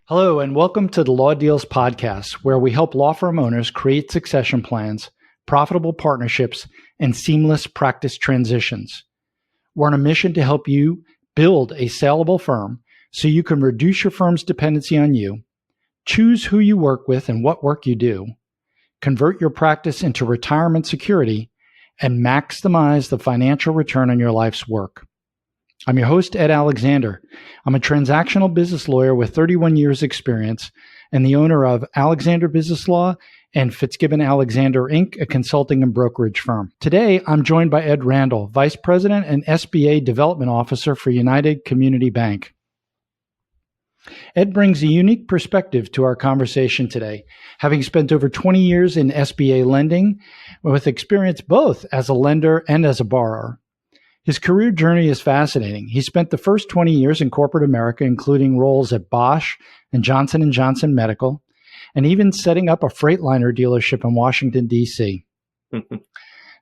Hello, and welcome to the Law Deals podcast, where we help law firm owners create succession plans, profitable partnerships, and seamless practice transitions. We're on a mission to help you build a saleable firm so you can reduce your firm's dependency on you, choose who you work with and what work you do, convert your practice into retirement security, and maximize the financial return on your life's work. I'm your host, Ed Alexander. I'm a transactional business lawyer with 31 years experience and the owner of Alexander Business Law and Fitzgibbon Alexander, Inc., a consulting and brokerage firm. Today, I'm joined by Ed Randall, Vice President and SBA Development Officer for United Community Bank. Ed brings a unique perspective to our conversation today, having spent over 20 years in SBA lending with experience both as a lender and as a borrower. His career journey is fascinating. He spent the first 20 years in corporate America, including roles at Bosch and Johnson & Johnson Medical, and even setting up a Freightliner dealership in Washington, D.C.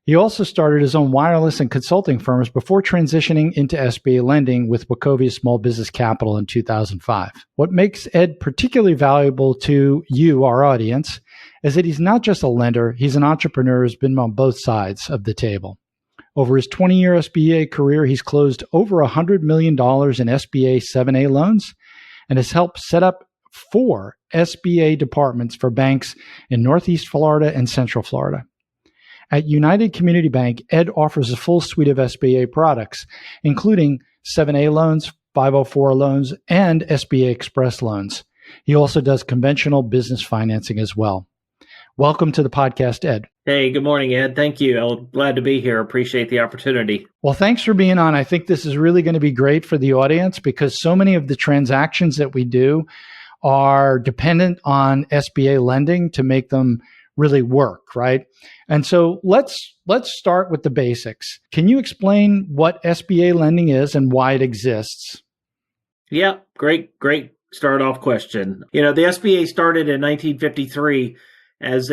He also started his own wireless and consulting firms before transitioning into SBA lending with Wachovia Small Business Capital in 2005. What makes Ed particularly valuable to you, our audience, is that he's not just a lender, he's an entrepreneur who's been on both sides of the table. Over his 20-year SBA career, he's closed over $100 million in SBA 7A loans and has helped set up 4 SBA departments for banks in Northeast Florida and Central Florida. At United Community Bank, Ed offers a full suite of SBA products, including 7A loans, 504 loans, and SBA Express loans. He also does conventional business financing as well. Welcome to the podcast, Ed. Hey, good morning, Ed. Thank you. I'm glad to be here. Appreciate the opportunity. Well, thanks for being on. I think this is really going to be great for the audience because so many of the transactions that we do are dependent on SBA lending to make them really work, right? And so let's start with the basics. Can you explain what SBA lending is and why it exists? Yeah, great start off question. The SBA started in 1953 as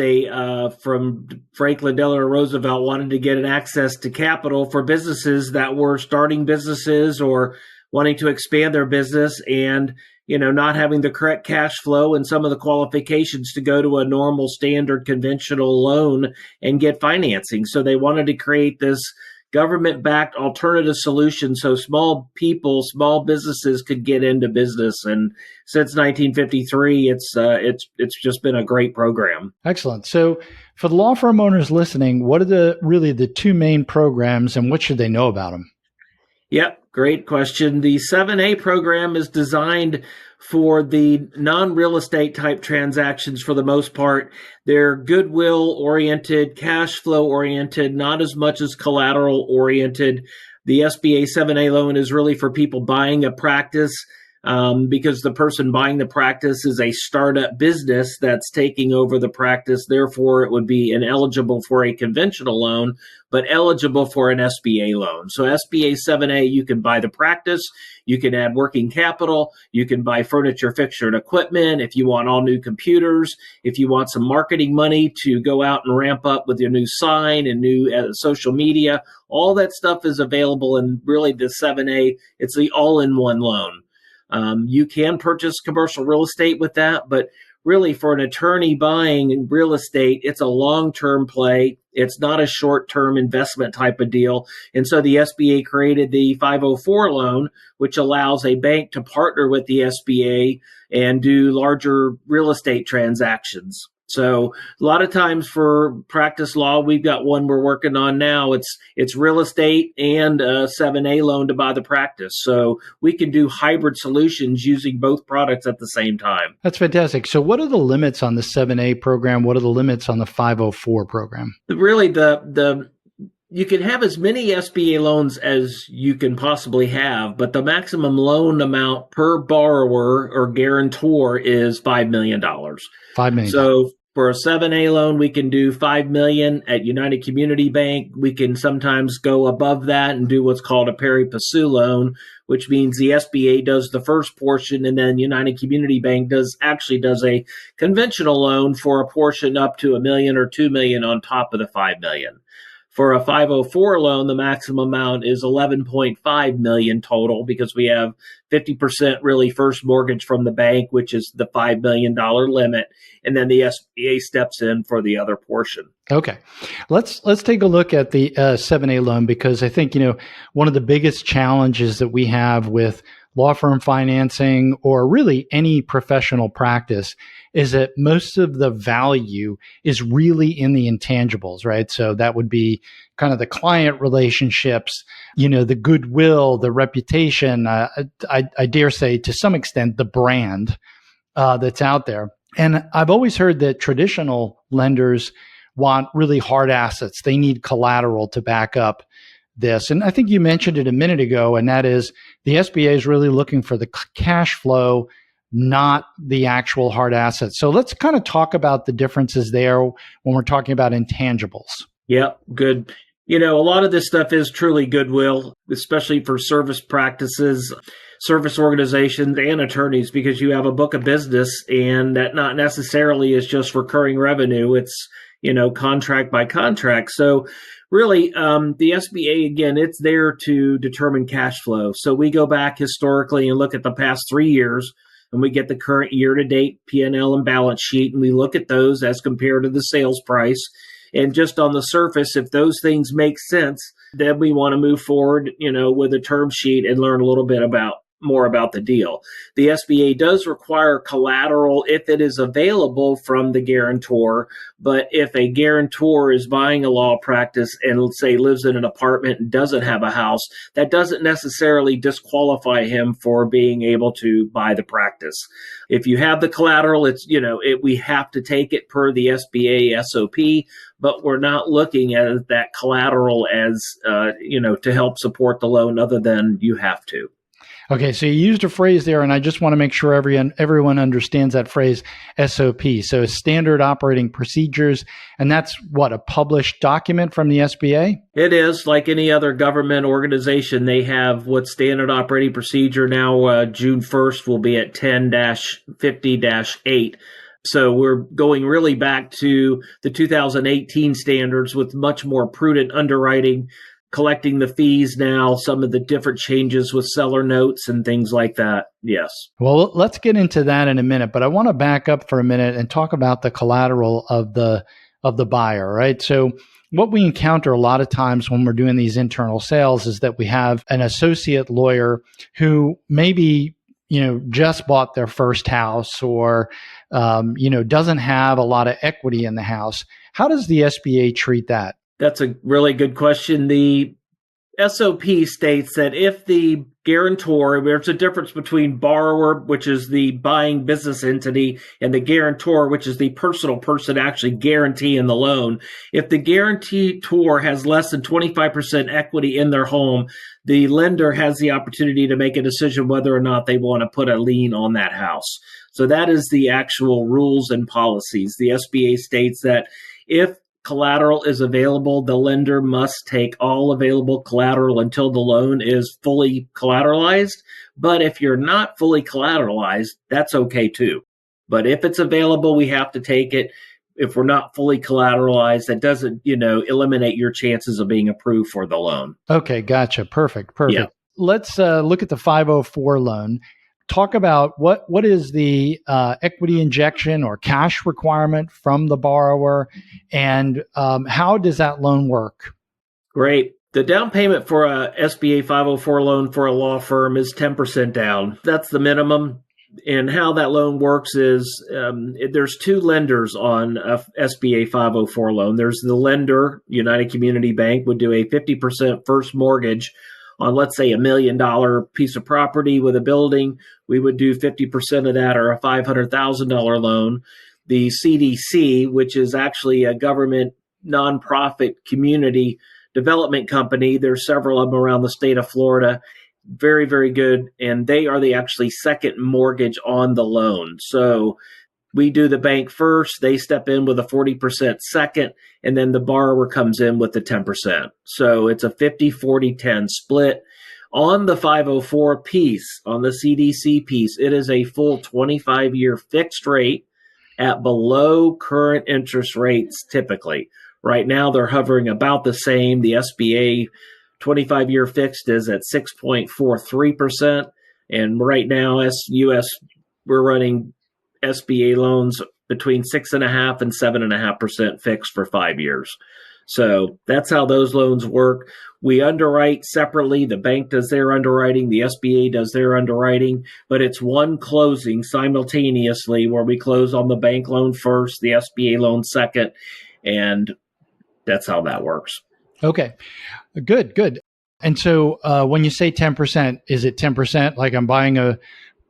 from Franklin Delano Roosevelt wanted to get an access to capital for businesses that were starting businesses or wanting to expand their business and, not having the correct cash flow and some of the qualifications to go to a normal standard conventional loan and get financing. So they wanted to create this government-backed alternative solution so small businesses could get into business. And since 1953, it's just been a great program. Excellent. So for the law firm owners listening, what are the 2 main programs and what should they know about them? Yep, great question. The 7A program is designed for the non-real estate type transactions for the most part. They're goodwill oriented, cash flow oriented, not as much as collateral oriented. The SBA 7A loan is really for people buying a practice because the person buying the practice is a startup business that's taking over the practice. Therefore, it would be ineligible for a conventional loan, but eligible for an SBA loan. So SBA 7A, you can buy the practice, you can add working capital, you can buy furniture, fixture, and equipment. If you want all new computers, if you want some marketing money to go out and ramp up with your new sign and new social media, all that stuff is available. And really the 7A, it's the all-in-one loan. You can purchase commercial real estate with that, but really for an attorney buying real estate, it's a long-term play. It's not a short-term investment type of deal. And so the SBA created the 504 loan, which allows a bank to partner with the SBA and do larger real estate transactions. So a lot of times for practice law, we've got one we're working on now. It's real estate and a 7A loan to buy the practice. So we can do hybrid solutions using both products at the same time. That's fantastic. So what are the limits on the 7A program? What are the limits on the 504 program? Really, you can have as many SBA loans as you can possibly have, but the maximum loan amount per borrower or guarantor is $5 million. $5 million. So for a 7A loan, we can do $5 million at United Community Bank. We can sometimes go above that and do what's called a pari passu loan, which means the SBA does the first portion and then United Community Bank does a conventional loan for a portion up to $1 million or $2 million on top of the $5 million. For a 504 loan, the maximum amount is 11.5 million total because we have 50% really first mortgage from the bank, which is the $5 million limit. And then the SBA steps in for the other portion. Okay. Let's take a look at the 7A loan, because I think, one of the biggest challenges that we have with law firm financing, or really any professional practice, is that most of the value is really in the intangibles, right? So that would be kind of the client relationships, the goodwill, the reputation, I dare say to some extent, the brand that's out there. And I've always heard that traditional lenders want really hard assets. They need collateral to back up this. And I think you mentioned it a minute ago, and that is the SBA is really looking for the cash flow, not the actual hard assets. So let's kind of talk about the differences there when we're talking about intangibles. Yep, good. A lot of this stuff is truly goodwill, especially for service practices, service organizations, and attorneys, because you have a book of business, and that not necessarily is just recurring revenue. It's, contract by contract. So really, the SBA, again, it's there to determine cash flow. So we go back historically and look at the past 3 years, and we get the current year-to-date P&L and balance sheet, and we look at those as compared to the sales price. And just on the surface, if those things make sense, then we want to move forward, with a term sheet and learn a little bit more about the deal. The SBA does require collateral if it is available from the guarantor, but if a guarantor is buying a law practice and, let's say, lives in an apartment and doesn't have a house, that doesn't necessarily disqualify him for being able to buy the practice. If you have the collateral, it's, we have to take it per the SBA SOP, but we're not looking at that collateral as, to help support the loan other than you have to. Okay, so you used a phrase there, and I just want to make sure everyone understands that phrase, SOP. So standard operating procedures, and that's what, a published document from the SBA? It is. Like any other government organization, they have what standard operating procedure now, June 1st will be at 10-50-8. So we're going really back to the 2018 standards with much more prudent underwriting, collecting the fees now, some of the different changes with seller notes and things like that. Yes. Well, let's get into that in a minute, but I want to back up for a minute and talk about the collateral of the buyer, right? So what we encounter a lot of times when we're doing these internal sales is that we have an associate lawyer who maybe, just bought their first house or, doesn't have a lot of equity in the house. How does the SBA treat that? That's a really good question. The SOP states that if the guarantor, there's a difference between borrower, which is the buying business entity, and the guarantor, which is the personal person actually guaranteeing the loan. If the guarantor has less than 25% equity in their home, the lender has the opportunity to make a decision whether or not they want to put a lien on that house. So that is the actual rules and policies. The SBA states that if collateral is available, the lender must take all available collateral until the loan is fully collateralized. But if you're not fully collateralized, that's okay too. But if it's available, we have to take it. If we're not fully collateralized, that doesn't, eliminate your chances of being approved for the loan. Okay, gotcha. Perfect. Yeah. Let's look at the 504 loan. Talk about what is the equity injection or cash requirement from the borrower, and how does that loan work? Great. The down payment for a SBA 504 loan for a law firm is 10% down. That's the minimum. And how that loan works is there's two lenders on a SBA 504 loan. There's the lender, United Community Bank, would do a 50% first mortgage on, let's say, $1 million piece of property with a building. We would do 50% of that, or a $500,000 loan. The CDC, which is actually a government nonprofit community development company, there's several of them around the state of Florida, very, very good. And they are the actually second mortgage on the loan. So we do the bank first, they step in with a 40% second, and then the borrower comes in with the 10%. So it's a 50-40-10 split. On the 504 piece, on the CDC piece, it is a full 25-year fixed rate at below current interest rates typically. Right now, they're hovering about the same. The SBA 25-year fixed is at 6.43%. And right now, we're running SBA loans between 6.5% and 7.5% fixed for 5 years. So that's how those loans work. We underwrite separately. The bank does their underwriting. The SBA does their underwriting. But it's one closing simultaneously where we close on the bank loan first, the SBA loan second. And that's how that works. Okay, good. And so when you say 10%, is it 10% like I'm buying an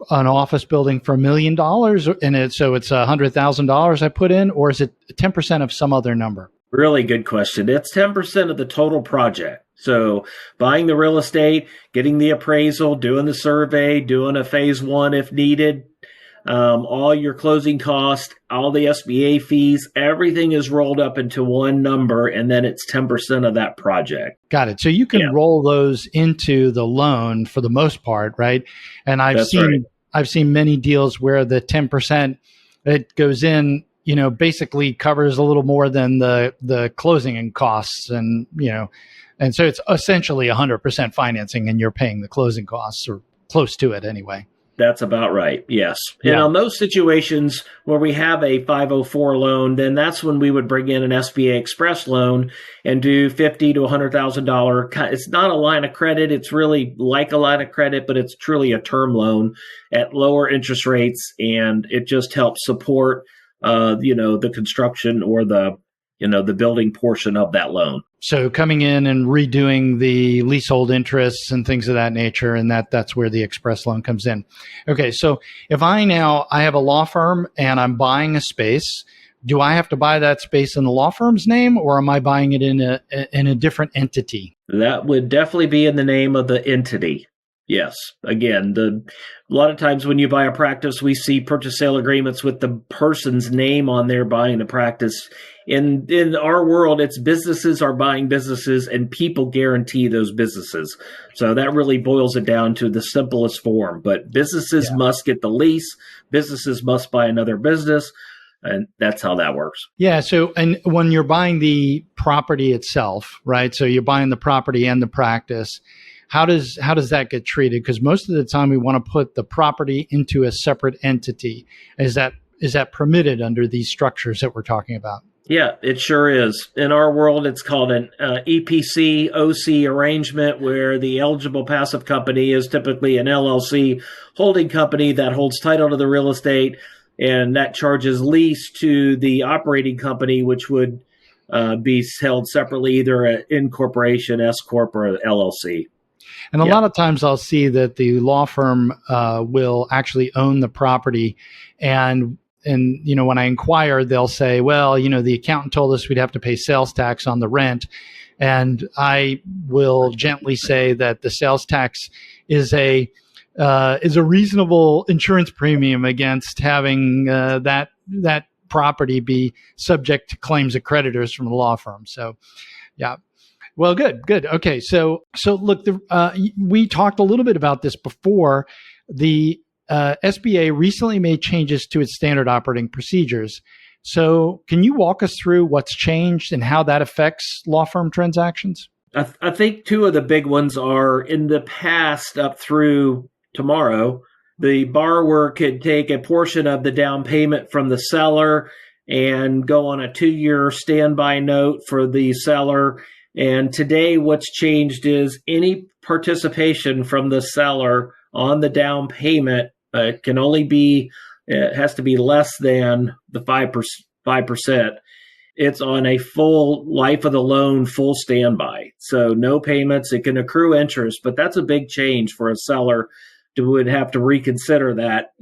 office building for $1 million and so it's $100,000 I put in, or is it 10% of some other number? Really good question. It's 10% of the total project. So buying the real estate, getting the appraisal, doing the survey, doing a phase one if needed, all your closing costs, all the SBA fees, everything is rolled up into one number, and then it's 10% of that project. Got it. So you can roll those into the loan for the most part, right? And I've seen many deals where the 10% that goes in, basically covers a little more than the closing and costs, and and so it's essentially 100% financing, and you're paying the closing costs or close to it anyway. That's about right. Yes. Yeah. And on those situations where we have a 504 loan, then that's when we would bring in an SBA Express loan and do $50,000 to $100,000. It's not a line of credit. It's really like a line of credit, but it's truly a term loan at lower interest rates. And it just helps support, the construction or the building portion of that loan. So coming in and redoing the leasehold interests and things of that nature, and that's where the express loan comes in. Okay, so if I have a law firm and I'm buying a space, do I have to buy that space in the law firm's name, or am I buying it in a different entity? That would definitely be in the name of the entity. Yes. Again, a lot of times when you buy a practice, we see purchase sale agreements with the person's name on there buying the practice. In our world, it's businesses are buying businesses and people guarantee those businesses. So that really boils it down to the simplest form. But businesses must get the lease. Businesses must buy another business. And that's how that works. Yeah. So, and when you're buying the property itself, right? So you're buying the property and the practice. How does that get treated? Because most of the time we want to put the property into a separate entity. Is that permitted under these structures that we're talking about? Yeah, it sure is. In our world, it's called an EPC OC arrangement, where the eligible passive company is typically an LLC holding company that holds title to the real estate, and that charges lease to the operating company, which would be held separately, either an incorporation, S Corp, or LLC. And a lot of times I'll see that the law firm will actually own the property. And when I inquire, they'll say, well, the accountant told us we'd have to pay sales tax on the rent. And I will gently say that the sales tax is a reasonable insurance premium against having that property be subject to claims of creditors from the law firm. So, yeah. Well, good. Okay, so look, we talked a little bit about this before. The SBA recently made changes to its standard operating procedures. So can you walk us through what's changed and how that affects law firm transactions? I think two of the big ones are, in the past up through tomorrow, the borrower could take a portion of the down payment from the seller and go on a 2-year standby note for the seller. And today what's changed is any participation from the seller on the down payment can only be, it has to be less than the 5%. It's on a full life of the loan, full standby. So no payments. It can accrue interest, but that's a big change for a seller would have to reconsider that,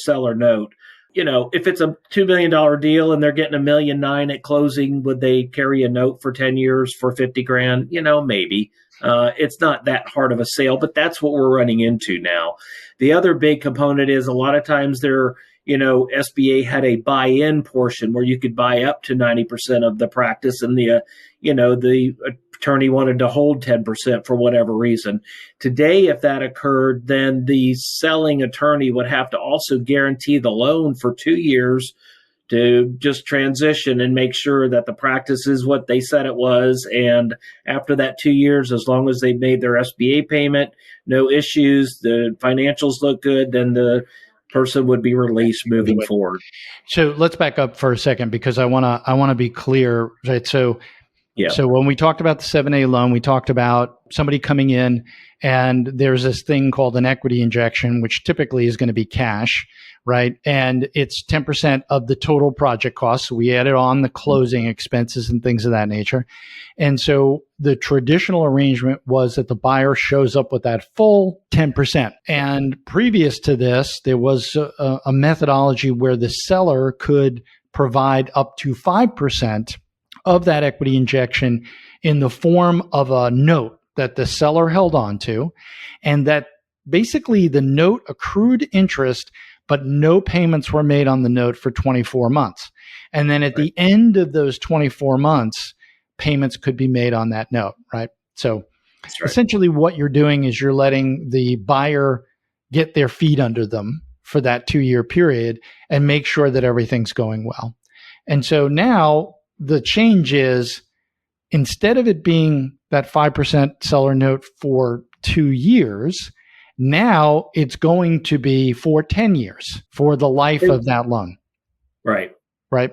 seller note. If it's a $2 million deal and they're getting $1.9 million at closing, would they carry a note for 10 years for $50,000? Maybe. It's not that hard of a sale, but that's what we're running into now. The other big component is a lot of times SBA had a buy-in portion where you could buy up to 90% of the practice, and the attorney wanted to hold 10% for whatever reason. Today, if that occurred, then the selling attorney would have to also guarantee the loan for 2 years to just transition and make sure that the practice is what they said it was. And after that 2 years, as long as they made their SBA payment, no issues, the financials look good, then the person would be released moving forward. So let's back up for a second, because I want to be clear, right? So when we talked about the 7A loan, we talked about somebody coming in and there's this thing called an equity injection, which typically is going to be cash, right? And it's 10% of the total project cost. So we added on the closing expenses and things of that nature. And so the traditional arrangement was that the buyer shows up with that full 10%. And previous to this, there was a methodology where the seller could provide up to 5% of that equity injection in the form of a note that the seller held on to, and that basically the note accrued interest, but no payments were made on the note for 24 months. And then at the end of those 24 months, payments could be made on that note, right? So essentially what you're doing is you're letting the buyer get their feet under them for that 2-year period and make sure that everything's going well. And so now the change is, instead of it being that 5% seller note for 2 years, now it's going to be for 10 years for the life of that loan. Right. Right.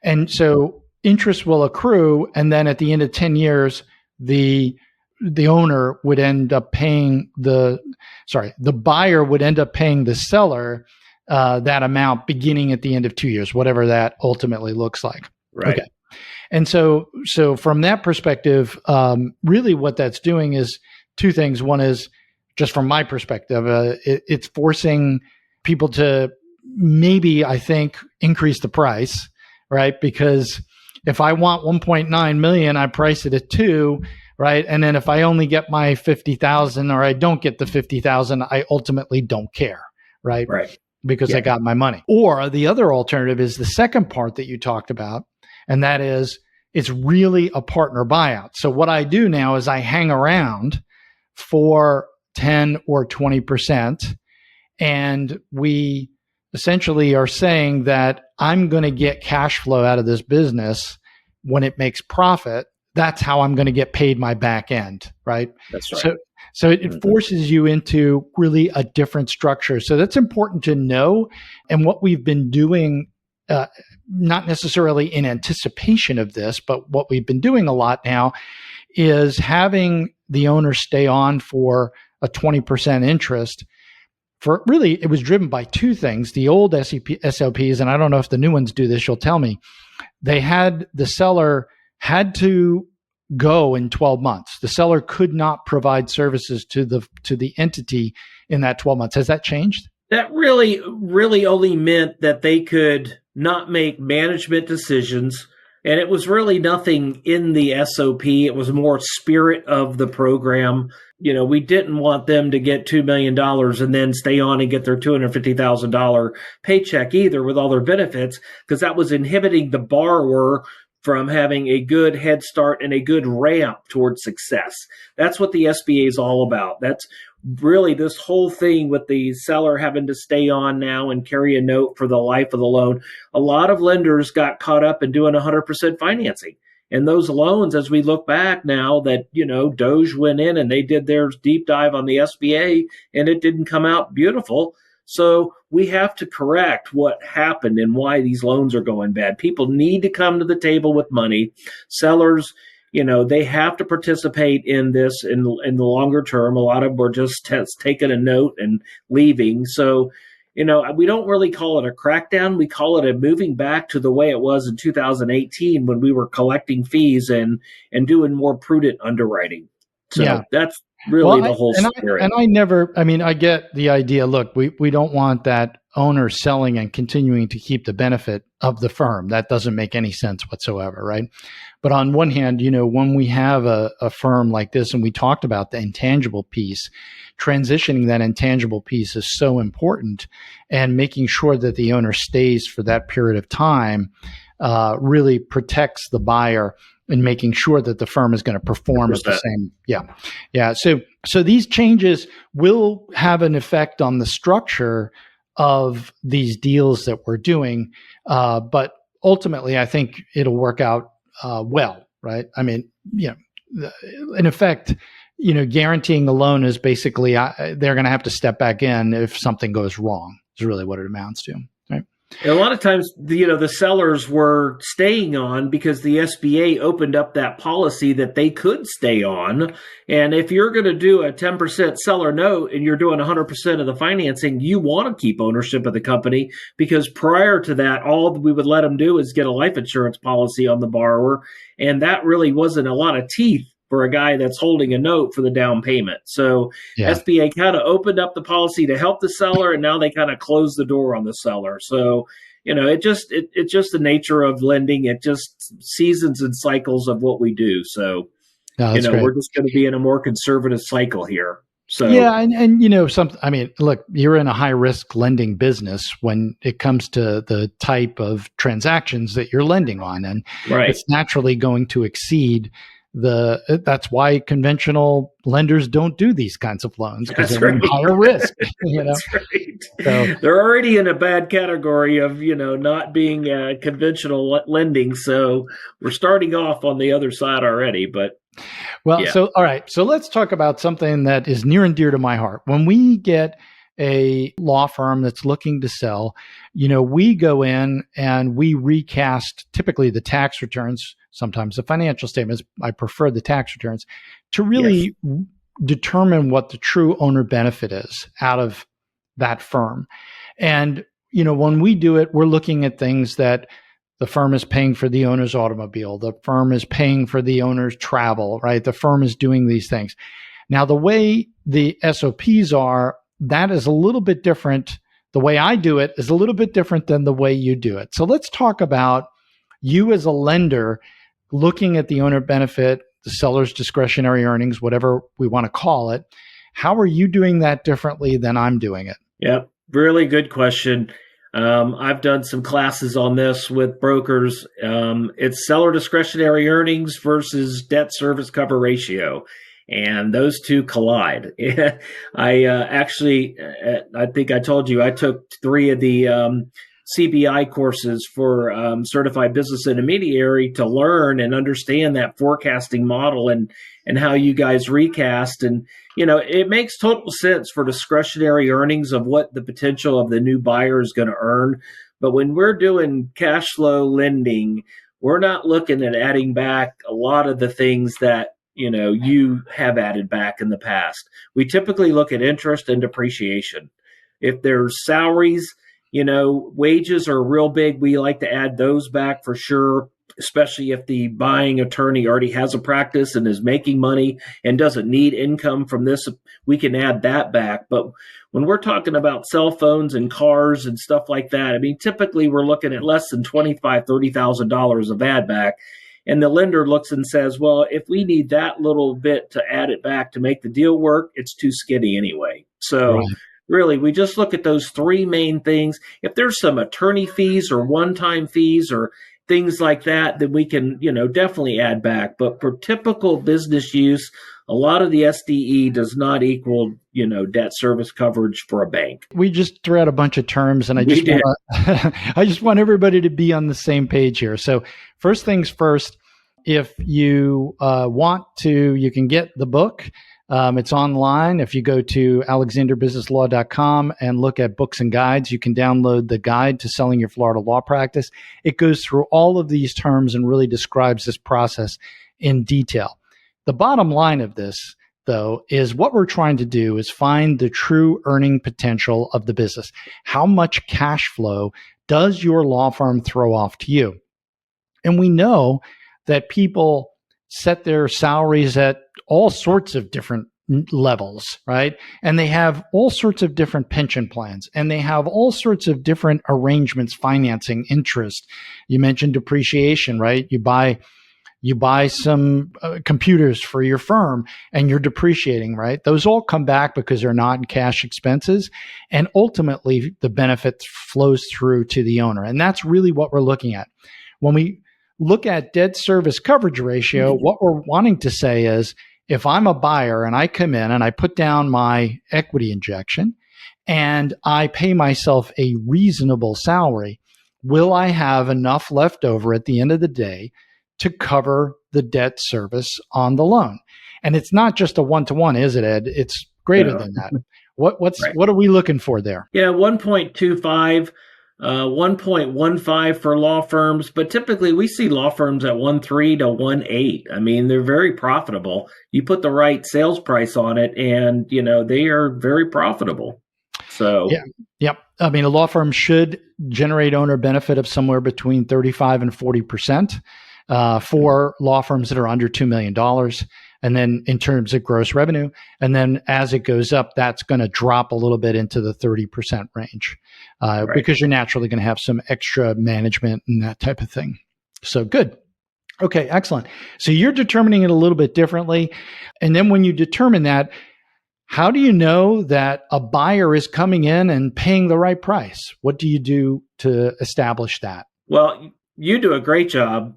And so interest will accrue. And then at the end of 10 years, the owner would end up paying the buyer would end up paying the seller that amount beginning at the end of 2 years, whatever that ultimately looks like. Right. Okay. And so from that perspective, really what that's doing is two things. One is, just from my perspective, it's forcing people to maybe, I think, increase the price, right? Because if I want 1.9 million, I price it at 2, right? And then if I only get my 50,000 or I don't get the 50,000, I ultimately don't care, right? Right. Because I got my money. Or the other alternative is the second part that you talked about, and that is it's really a partner buyout. So what I do now is I hang around for 10 or 20%, and we essentially are saying that I'm going to get cash flow out of this business when it makes profit. That's how I'm going to get paid my back end, right? That's right. So it forces you into really a different structure. So that's important to know. And what we've been doing, not necessarily in anticipation of this, but what we've been doing a lot now is having the owner stay on for a 20% interest. For really, it was driven by two things. The old SLPs, and I don't know if the new ones do this, you'll tell me, the seller had to go in 12 months. The seller could not provide services to the entity in that 12 months. Has that changed? That really only meant that they could not make management decisions. And it was really nothing in the SOP. It was more spirit of the program. You know, we didn't want them to get $2 million and then stay on and get their $250,000 paycheck either with all their benefits, because that was inhibiting the borrower from having a good head start and a good ramp towards success. That's what the SBA is all about. That's really this whole thing with the seller having to stay on now and carry a note for the life of the loan. A lot of lenders got caught up in doing 100% financing. And those loans, as we look back now that, you know, Doge went in and they did their deep dive on the SBA and it didn't come out beautiful. So we have to correct what happened and why these loans are going bad. People need to come to the table with money. Sellers, you know, they have to participate in this in the longer term. A lot of them were just taking a note and leaving. So, you know, we don't really call it a crackdown. We call it a moving back to the way it was in 2018 when we were collecting fees and doing more prudent underwriting. So that's really the whole spirit. I get the idea. Look, we don't want that owner selling and continuing to keep the benefit of the firm. That doesn't make any sense whatsoever, right? But on one hand, you know, when we have a firm like this, and we talked about the intangible piece, transitioning that intangible piece is so important, and making sure that the owner stays for that period of time really protects the buyer and making sure that the firm is going to perform at the same. Yeah. So these changes will have an effect on the structure of these deals that we're doing. But ultimately, I think it'll work out well, right? I mean, in effect, guaranteeing a loan is basically they're going to have to step back in if something goes wrong, is really what it amounts to, right? A lot of times, the sellers were staying on because the SBA opened up that policy that they could stay on. And if you're going to do a 10% seller note and you're doing 100% of the financing, you want to keep ownership of the company, because prior to that, all we would let them do is get a life insurance policy on the borrower. And that really wasn't a lot of teeth for a guy that's holding a note for the down payment. So SBA kind of opened up the policy to help the seller, and now they kind of closed the door on the seller. So, it's just the nature of lending. It just seasons and cycles of what we do. So, we're just going to be in a more conservative cycle here. So look, you're in a high risk lending business when it comes to the type of transactions that you're lending on, and it's naturally going to exceed that's why conventional lenders don't do these kinds of loans, because they're in higher risk. That's right. So they're already in a bad category of, not being conventional lending. So we're starting off on the other side already, but. So, all right. So let's talk about something that is near and dear to my heart. When we get a law firm that's looking to sell, we go in and we recast typically the tax returns, sometimes the financial statements. I prefer the tax returns to really determine what the true owner benefit is out of that firm. And, when we do it, we're looking at things that the firm is paying for the owner's automobile. The firm is paying for the owner's travel, right? The firm is doing these things. Now, the way the SOPs are, that is a little bit different. The way I do it is a little bit different than the way you do it. So let's talk about you as a lender looking at the owner benefit, the seller's discretionary earnings, whatever we want to call it. How are you doing that differently than I'm doing it? Yeah, really good question. I've done some classes on this with brokers. It's seller discretionary earnings versus debt service cover ratio. And those two collide. I think I told you I took 3 of the CBI courses for certified business intermediary to learn and understand that forecasting model and how you guys recast. And, it makes total sense for discretionary earnings of what the potential of the new buyer is going to earn. But when we're doing cash flow lending, we're not looking at adding back a lot of the things that you have added back in the past. We typically look at interest and depreciation. If there's salaries, wages are real big. We like to add those back for sure, especially if the buying attorney already has a practice and is making money and doesn't need income from this. We can add that back. But when we're talking about cell phones and cars and stuff like that, typically we're looking at less than $25,000, $30,000 of add back. And the lender looks and says, well, if we need that little bit to add it back to make the deal work, it's too skinny anyway. So really, we just look at those 3 main things. If there's some attorney fees or one-time fees or things like that, then we can, definitely add back. But for typical business use, a lot of the SDE does not equal, debt service coverage for a bank. We just threw out a bunch of terms, and I just want everybody to be on the same page here. So first things first, if you want to, you can get the book. It's online. If you go to alexanderbusinesslaw.com and look at books and guides, you can download the guide to selling your Florida law practice. It goes through all of these terms and really describes this process in detail. The bottom line of this, though, is what we're trying to do is find the true earning potential of the business. How much cash flow does your law firm throw off to you? And we know that people set their salaries at all sorts of different levels, right? And they have all sorts of different pension plans, and they have all sorts of different arrangements, financing, interest. You mentioned depreciation, right? You buy some computers for your firm and you're depreciating, right? Those all come back because they're not cash expenses. And ultimately, the benefit flows through to the owner. And that's really what we're looking at. When we look at debt service coverage ratio, what we're wanting to say is, if I'm a buyer and I come in and I put down my equity injection and I pay myself a reasonable salary, will I have enough left over at the end of the day to cover the debt service on the loan? And it's not just a one-to-one, is it, Ed? It's greater than that. What are we looking for there? Yeah, 1.25, 1.15 for law firms, but typically we see law firms at 1.3 to 1.8. I mean, they're very profitable. You put the right sales price on it, and they are very profitable. So Yep. I mean, a law firm should generate owner benefit of somewhere between 35 and 40% for law firms that are under $2 million. And then in terms of gross revenue, and then as it goes up, that's going to drop a little bit into the 30% range because you're naturally going to have some extra management and that type of thing. So good. Okay, excellent. So you're determining it a little bit differently. And then when you determine that, how do you know that a buyer is coming in and paying the right price? What do you do to establish that? Well, you do a great job,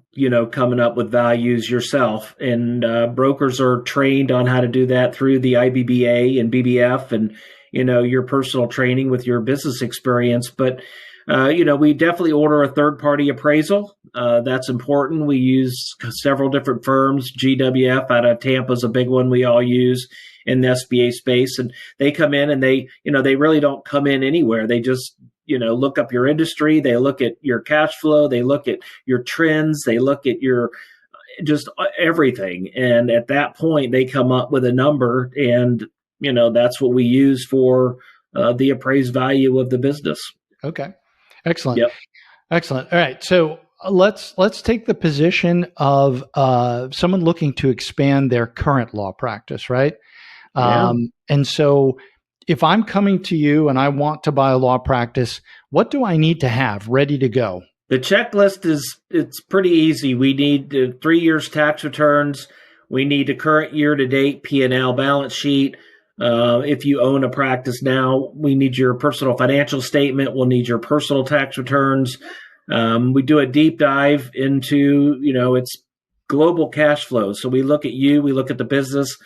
coming up with values yourself, and brokers are trained on how to do that through the IBBA and BBF and, your personal training with your business experience. But, we definitely order a third-party appraisal. That's important. We use several different firms. GWF out of Tampa is a big one we all use in the SBA space. And they come in and they really don't come in anywhere. They just look up your industry, they look at your cash flow, they look at your trends, they look at your just everything. And at that point, they come up with a number, and, that's what we use for the appraised value of the business. Okay. Excellent. Yep. Excellent. All right. So let's take the position of someone looking to expand their current law practice, right? Yeah. And so if I'm coming to you and I want to buy a law practice, what do I need to have ready to go? The checklist it's pretty easy. We need 3 years tax returns. We need a current year-to-date P&L balance sheet. If you own a practice now, we need your personal financial statement. We'll need your personal tax returns. We do a deep dive into, its global cash flow. So we look at you, we look at the business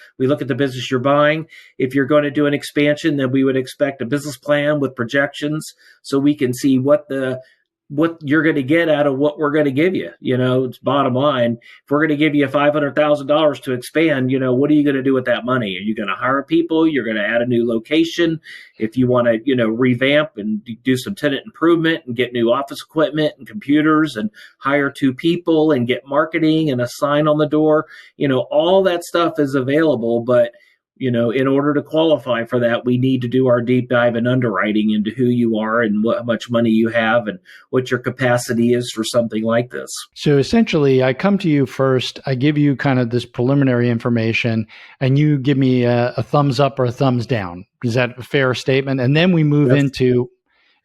you're buying. If you're going to do an expansion, then we would expect a business plan with projections so we can see what you're going to get out of what we're going to give you. It's bottom line. If we're going to give you $500,000 to expand, what are you going to do with that money? Are you going to hire people? You're going to add a new location. If you want to, revamp and do some tenant improvement and get new office equipment and computers and hire 2 people and get marketing and a sign on the door, all that stuff is available. But in order to qualify for that, we need to do our deep dive and underwriting into who you are and how much money you have and what your capacity is for something like this. So essentially, I come to you first, I give you kind of this preliminary information, and you give me a thumbs up or a thumbs down. Is that a fair statement? And then we move into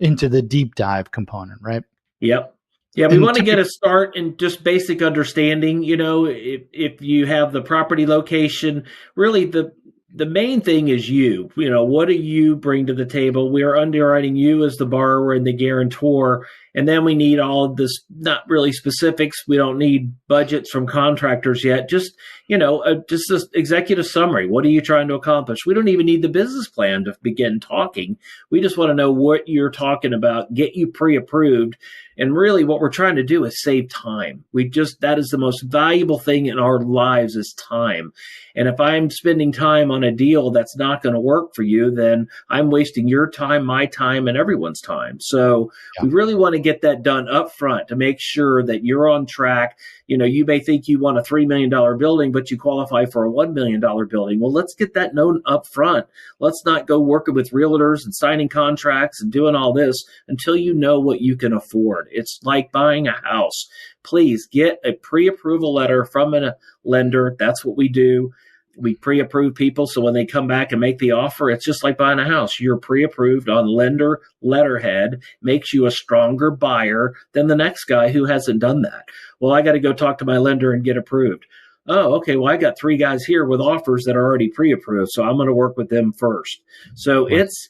the deep dive component, right? Yep. Yeah, we want to get a start in just basic understanding. If you have the property location, really the main thing is you. What do you bring to the table? We are underwriting you as the borrower and the guarantor. And then we need all of this, not really specifics. We don't need budgets from contractors yet. Just this executive summary. What are you trying to accomplish? We don't even need the business plan to begin talking. We just want to know what you're talking about, get you pre-approved. And really what we're trying to do is save time. That is the most valuable thing in our lives is time. And if I'm spending time on a deal that's not going to work for you, then I'm wasting your time, my time, and everyone's time. So we really want to get that done up front to make sure that you're on track. You may think you want a $3 million building, but you qualify for a $1 million building. Well, let's get that known up front. Let's not go working with realtors and signing contracts and doing all this until you know what you can afford. It's like buying a house. Please get a pre-approval letter from a lender. That's what we do. We pre-approve people, so when they come back and make the offer, it's just like buying a house. You're pre-approved on lender letterhead, makes you a stronger buyer than the next guy who hasn't done that. Well, I got to go talk to my lender and get approved. Oh, okay, well, I got 3 guys here with offers that are already pre-approved, so I'm going to work with them first. So it's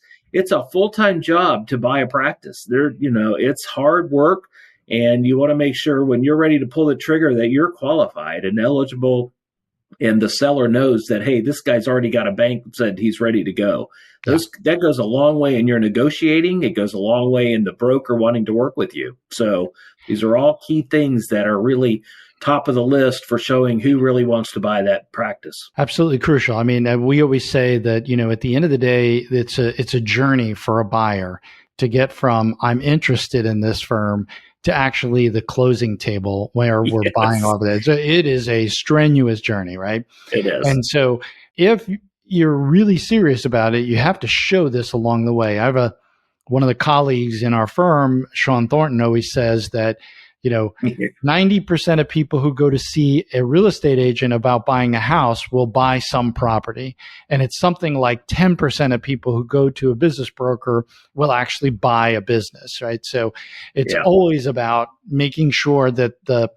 a full-time job to buy a practice. It's hard work, and you want to make sure when you're ready to pull the trigger that you're qualified and eligible and the seller knows that, hey, this guy's already got a bank that said he's ready to go. That goes a long way in your negotiating. It goes a long way in the broker wanting to work with you. So these are all key things that are really top of the list for showing who really wants to buy that practice. Absolutely crucial. I mean, we always say that, at the end of the day, it's a journey for a buyer to get from I'm interested in this firm to actually the closing table where we're buying all of it. So it is a strenuous journey, right? It is. And so if you're really serious about it, you have to show this along the way. I have one of the colleagues in our firm, Sean Thornton, always says that, 90% of people who go to see a real estate agent about buying a house will buy some property. And it's something like 10% of people who go to a business broker will actually buy a business, right? So it's always about making sure that the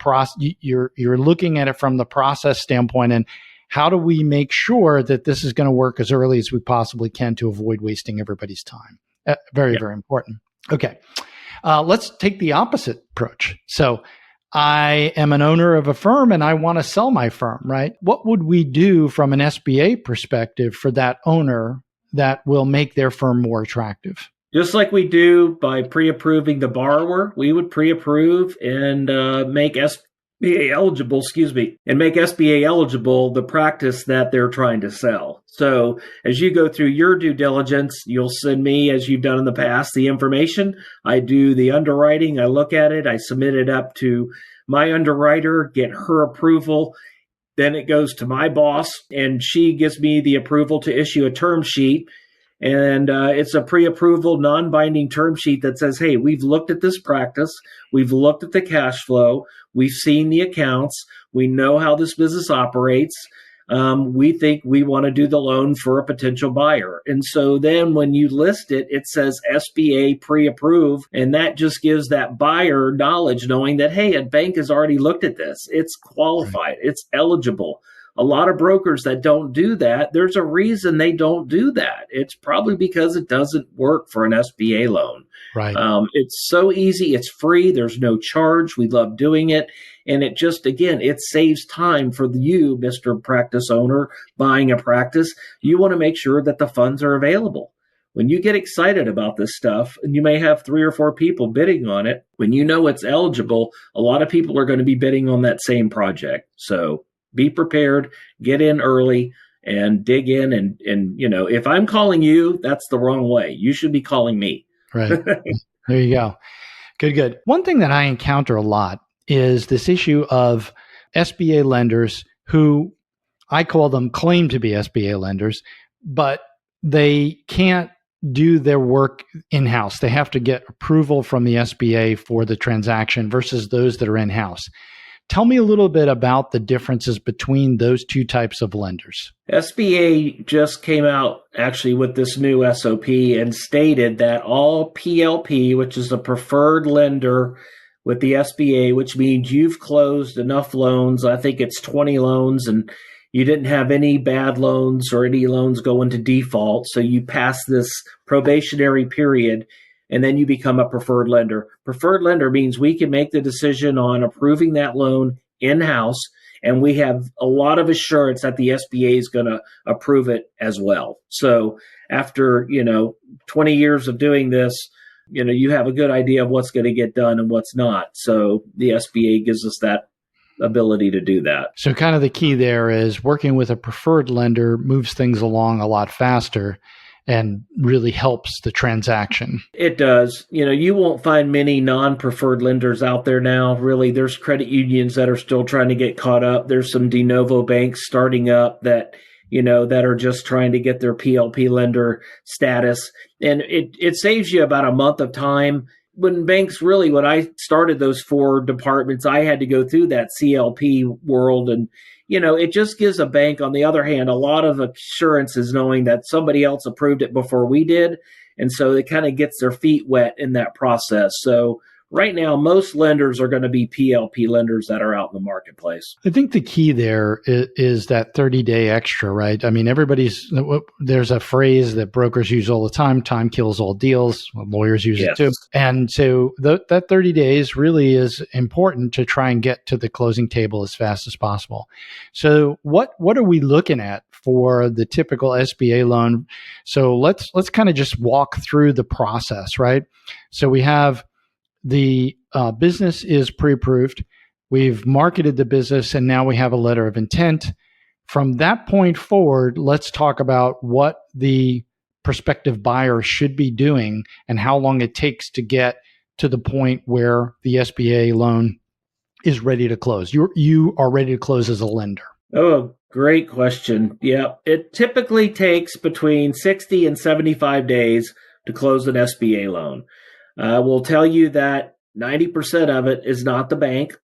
you're looking at it from the process standpoint, and how do we make sure that this is going to work as early as we possibly can to avoid wasting everybody's time? Very important. Okay. Let's take the opposite approach. So I am an owner of a firm and I want to sell my firm, right? What would we do from an SBA perspective for that owner that will make their firm more attractive? Just like we do by pre-approving the borrower, we would pre-approve and make SBA eligible, and make SBA eligible the practice that they're trying to sell. So as you go through your due diligence, you'll send me, as you've done in the past, the information. I do the underwriting. I look at it. I submit it up to my underwriter, get her approval. Then it goes to my boss, and she gives me the approval to issue a term sheet. And it's a pre-approval, non-binding term sheet that says, hey, we've looked at this practice. We've looked at the cash flow. We've seen the accounts. We know how this business operates. We think we want to do the loan for a potential buyer. And so then when you list it, it says SBA pre-approve. And that just gives that buyer knowledge, knowing that, hey, a bank has already looked at this. It's qualified. It's eligible. A lot of brokers that don't do that, there's a reason they don't do that. It's probably because it doesn't work for an SBA loan. Right. It's so easy. It's free. There's no charge. We love doing it. And it just, again, it saves time for you, Mr. Practice Owner, buying a practice. You want to make sure that the funds are available. When you get excited about this stuff, and you may have 3 or 4 people bidding on it, when you know it's eligible, a lot of people are going to be bidding on that same project. So be prepared, get in early, and dig in. And if I'm calling you, that's the wrong way. You should be calling me. Right. There you go. Good. One thing that I encounter a lot is this issue of SBA lenders who, I call them, claim to be SBA lenders, but they can't do their work in-house. They have to get approval from the SBA for the transaction versus those that are in-house. Tell me a little bit about the differences between those two types of lenders. SBA just came out actually with this new SOP and stated that all PLP, which is a preferred lender with the SBA, which means you've closed enough loans, I think it's 20 loans, and you didn't have any bad loans or any loans go into default. So you pass this probationary period, and then you become a preferred lender. Preferred lender means we can make the decision on approving that loan in-house, and we have a lot of assurance that the SBA is going to approve it as well. So after, 20 years of doing this, you have a good idea of what's going to get done and what's not. So the SBA gives us that ability to do that. So kind of the key there is working with a preferred lender moves things along a lot faster and really helps the transaction. It does. You won't find many non-preferred lenders out there now. Really, there's credit unions that are still trying to get caught up. There's some de novo banks starting up that are just trying to get their PLP lender status. And it saves you about a month of time. When I started those 4 departments, I had to go through that CLP world. And, it just gives a bank, on the other hand, a lot of assurances knowing that somebody else approved it before we did. And so it kind of gets their feet wet in that process. So right now, most lenders are going to be PLP lenders that are out in the marketplace. I think the key there is that 30-day extra, right? I mean, there's a phrase that brokers use all the time: time kills all deals. Well, lawyers use it too. And so that 30 days really is important to try and get to the closing table as fast as possible. So what are we looking at for the typical SBA loan? So let's kind of just walk through the process, right? So we have the business is pre-approved. We've marketed the business, and now we have a letter of intent. From that point forward, let's talk about what the prospective buyer should be doing and how long it takes to get to the point where the SBA loan is ready to close. You are ready to close as a lender. Oh, great question. Yeah, it typically takes between 60 and 75 days to close an SBA loan. We'll tell you that 90% of it is not the bank.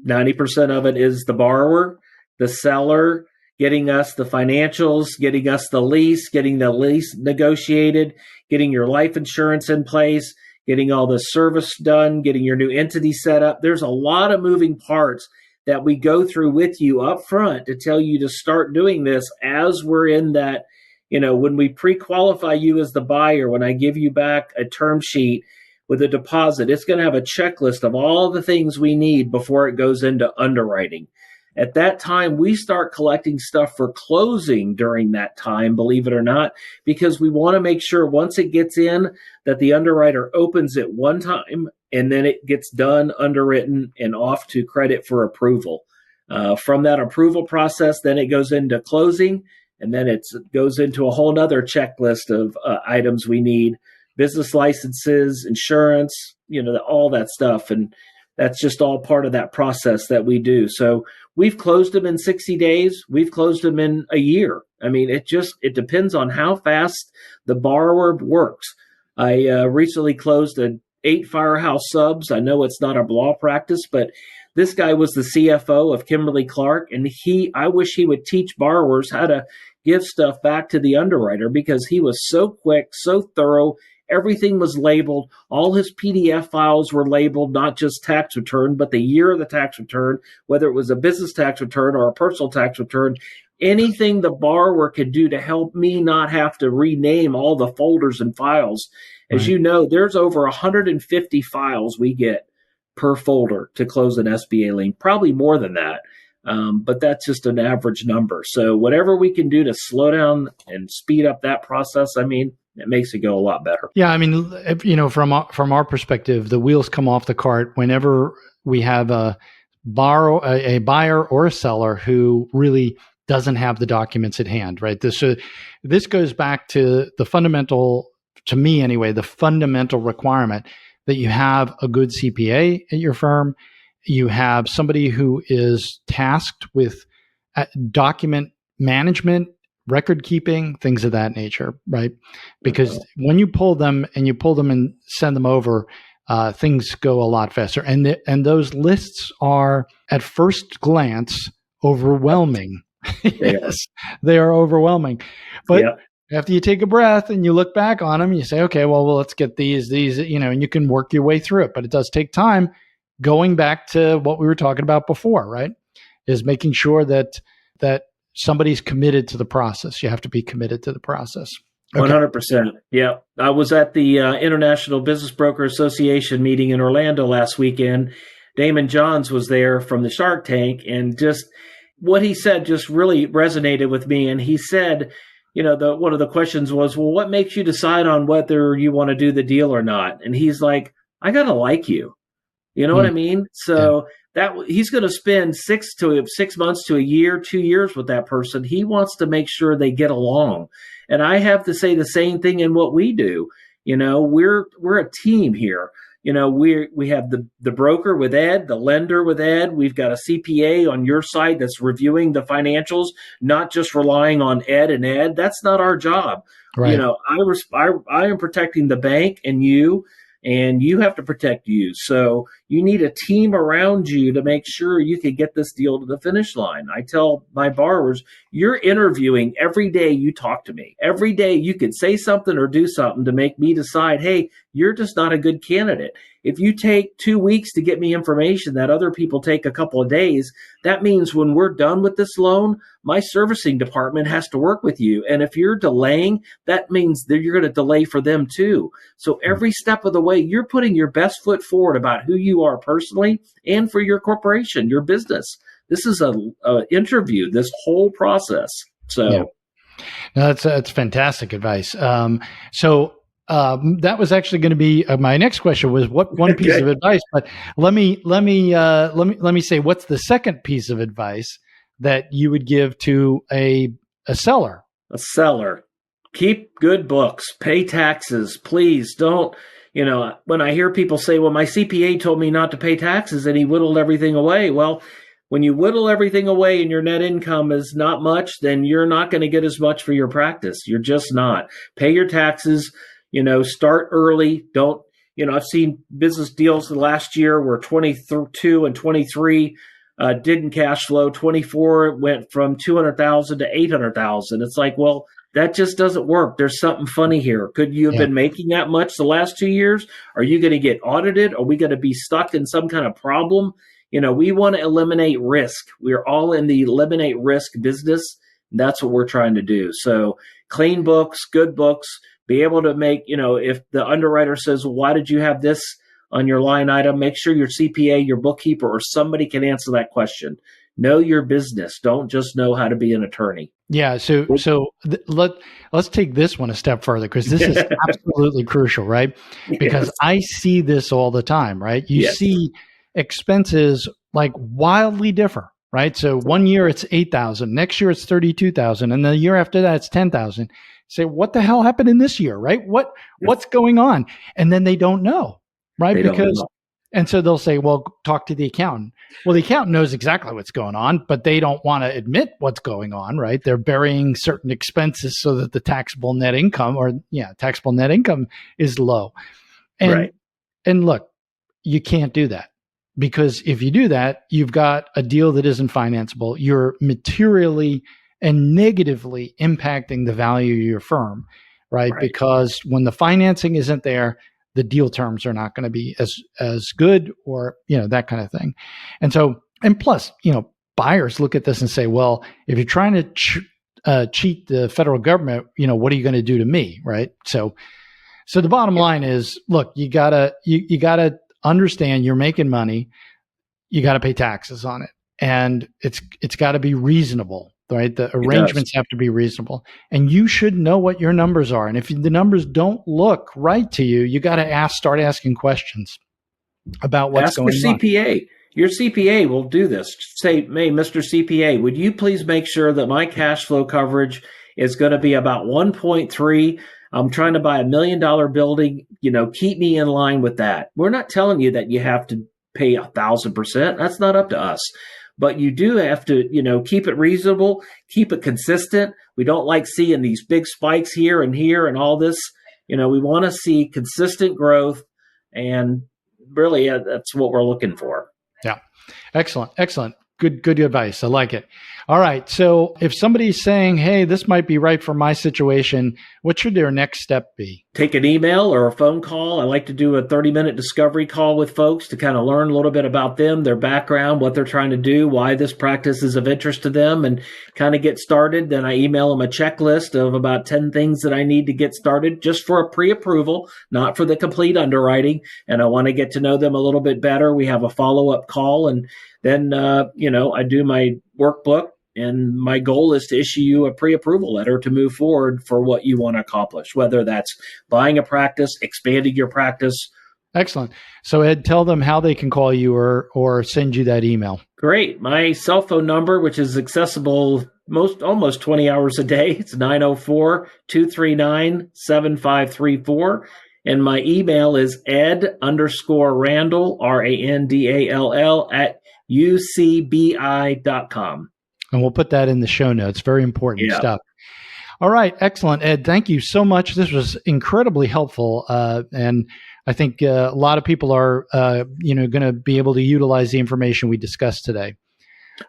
90% of it is the borrower, the seller, getting us the financials, getting us the lease, getting the lease negotiated, getting your life insurance in place, getting all the service done, getting your new entity set up. There's a lot of moving parts that we go through with you up front to tell you to start doing this as we're in that, when we pre-qualify you as the buyer, when I give you back a term sheet with a deposit, it's going to have a checklist of all the things we need before it goes into underwriting. At that time, we start collecting stuff for closing during that time, believe it or not, because we want to make sure once it gets in that the underwriter opens it one time and then it gets done, underwritten, and off to credit for approval. From that approval process, then it goes into closing, and then it goes into a whole nother checklist of items we need: business licenses, insurance, all that stuff. And that's just all part of that process that we do. So we've closed them in 60 days. We've closed them in a year. I mean, it depends on how fast the borrower works. I recently closed 8 Firehouse subs. I know it's not a law practice, but this guy was the CFO of Kimberly-Clark, and I wish he would teach borrowers how to give stuff back to the underwriter, because he was so quick, so thorough. Everything was labeled. All his PDF files were labeled, not just tax return, but the year of the tax return, whether it was a business tax return or a personal tax return. Anything the borrower could do to help me not have to rename all the folders and files. As you know, there's over 150 files we get per folder to close an SBA lien, probably more than that. But that's just an average number. So whatever we can do to slow down and speed up that process, it makes it go a lot better. Yeah, from our perspective, the wheels come off the cart whenever we have a buyer or a seller who really doesn't have the documents at hand, right? This goes back to the fundamental, to me anyway, the fundamental requirement that you have a good CPA at your firm. You have somebody who is tasked with document management, record keeping, things of that nature, right? Because when you pull them and send them over, things go a lot faster. And those lists are at first glance overwhelming. Yes, they are overwhelming. But after you take a breath and you look back on them, you say, okay, well, let's get these, and you can work your way through it. But it does take time. Going back to what we were talking about before, right? Is making sure that somebody's committed to the process. You have to be committed to the process. Okay. 100%. Yeah. I was at the International Business Broker Association meeting in Orlando last weekend. Damon Johns was there from the Shark Tank, and just what he said just really resonated with me. And he said, one of the questions was, well, what makes you decide on whether you want to do the deal or not? And he's like, I got to like you. You know what I mean? So that he's going to spend 6 months to a year, 2 years with that person. He wants to make sure they get along. And I have to say the same thing in what we do. We're a team here. We have the broker with Ed, the lender with Ed. We've got a CPA on your side that's reviewing the financials, not just relying on Ed and Ed. That's not our job. Right. I am protecting the bank and you have to protect you. So you need a team around you to make sure you can get this deal to the finish line. I tell my borrowers, you're interviewing every day you talk to me. Every day you could say something or do something to make me decide, hey, you're just not a good candidate. If you take 2 weeks to get me information that other people take a couple of days, that means when we're done with this loan, my servicing department has to work with you. And if you're delaying, that means that you're going to delay for them too. So every step of the way, you're putting your best foot forward about who you are personally and for your corporation, your business. This is a interview, this whole process. So. Yeah. No, that's fantastic advice. That was actually going to be my next question was what one piece of advice, but let me say, what's the second piece of advice that you would give to a seller? A seller, keep good books, pay taxes, please don't. When I hear people say, well, my CPA told me not to pay taxes and he whittled everything away. Well, when you whittle everything away and your net income is not much, then you're not going to get as much for your practice. You're just not. Pay your taxes, start early. Don't, I've seen business deals the last year where 22 and 23 didn't cash flow. 24 went from 200,000 to 800,000. It's like, well, that just doesn't work. There's something funny here. Could you have been making that much the last 2 years? Are you going to get audited? Are we going to be stuck in some kind of problem? We want to eliminate risk. We're all in the eliminate risk business. That's what we're trying to do. So clean books, good books, be able to make, if the underwriter says, well, why did you have this on your line item? Make sure your CPA, your bookkeeper, or somebody can answer that question. Know your business. Don't just know how to be an attorney. Yeah. Let's take this one a step further because this is absolutely crucial, right? Because I see this all the time, right? You see expenses like wildly differ, right? So one year it's 8,000, next year it's 32,000, and the year after that it's 10,000. Say, what the hell happened in this year, right? What's going on? And then they don't know, right? And so they'll say, well, talk to the accountant. Well, the accountant knows exactly what's going on, but they don't want to admit what's going on, right? They're burying certain expenses so that the taxable net income is low. And look, you can't do that. Because if you do that, you've got a deal that isn't financeable. You're materially and negatively impacting the value of your firm, right? Because when the financing isn't there, the deal terms are not going to be as good or, that kind of thing. And so, and plus, buyers look at this and say, well, if you're trying to cheat the federal government, what are you going to do to me, right? So the bottom line is, look, you gotta understand you're making money, you got to pay taxes on it, and it's got to be reasonable, right? The arrangements have to be reasonable, and you should know what your numbers are. And if the numbers don't look right to you, you got to start asking questions about what's going on. Ask your CPA. Your CPA will do this. Say, hey, Mr. CPA, would you please make sure that my cash flow coverage is going to be about 1.3? I'm trying to buy $1 million building, keep me in line with that. We're not telling you that you have to pay 1,000%. That's not up to us. But you do have to, keep it reasonable, keep it consistent. We don't like seeing these big spikes here and all this. We want to see consistent growth, and really that's what we're looking for. Yeah. Excellent. Good advice. I like it. All right. So if somebody's saying, hey, this might be right for my situation, what should their next step be? Take an email or a phone call. I like to do a 30-minute discovery call with folks to kind of learn a little bit about them, their background, what they're trying to do, why this practice is of interest to them, and kind of get started. Then I email them a checklist of about 10 things that I need to get started just for a pre-approval, not for the complete underwriting. And I want to get to know them a little bit better. We have a follow-up call, and then, I do my workbook, and my goal is to issue you a pre-approval letter to move forward for what you want to accomplish, whether that's buying a practice, expanding your practice. Excellent. So Ed, tell them how they can call you or send you that email. Great. My cell phone number, which is accessible almost 20 hours a day, it's 904-239-7534. And my email is ed_Randall, RANDALL @UCBI.com. And we'll put that in the show notes. Very important stuff. All right. Excellent, Ed. Thank you so much. This was incredibly helpful. And I think a lot of people are, going to be able to utilize the information we discussed today.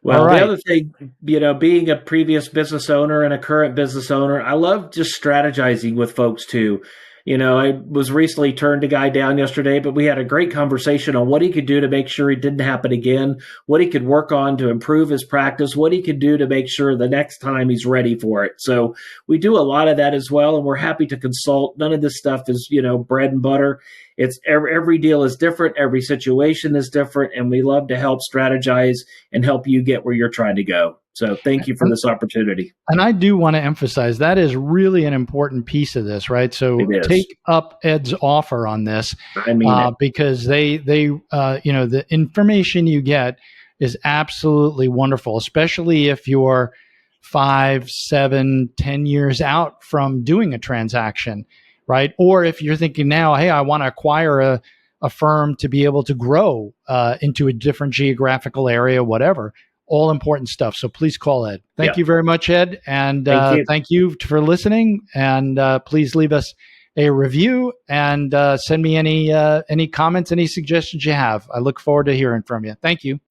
Well, the other thing, being a previous business owner and a current business owner, I love just strategizing with folks too. I was recently turned a guy down yesterday, but we had a great conversation on what he could do to make sure it didn't happen again, what he could work on to improve his practice, what he could do to make sure the next time he's ready for it. So we do a lot of that as well, and we're happy to consult. None of this stuff is, bread and butter. It's every deal is different. Every situation is different. And we love to help strategize and help you get where you're trying to go. So thank you for this opportunity. And I do want to emphasize that is really an important piece of this, right? So take up Ed's offer on this. I mean, because the information you get is absolutely wonderful, especially if you're 5, 7, 10 years out from doing a transaction, right? Or if you're thinking now, hey, I want to acquire a firm to be able to grow into a different geographical area, whatever. All important stuff. So please call Ed. Thank you very much, Ed. And thank you for listening. And please leave us a review and send me any comments, any suggestions you have. I look forward to hearing from you. Thank you.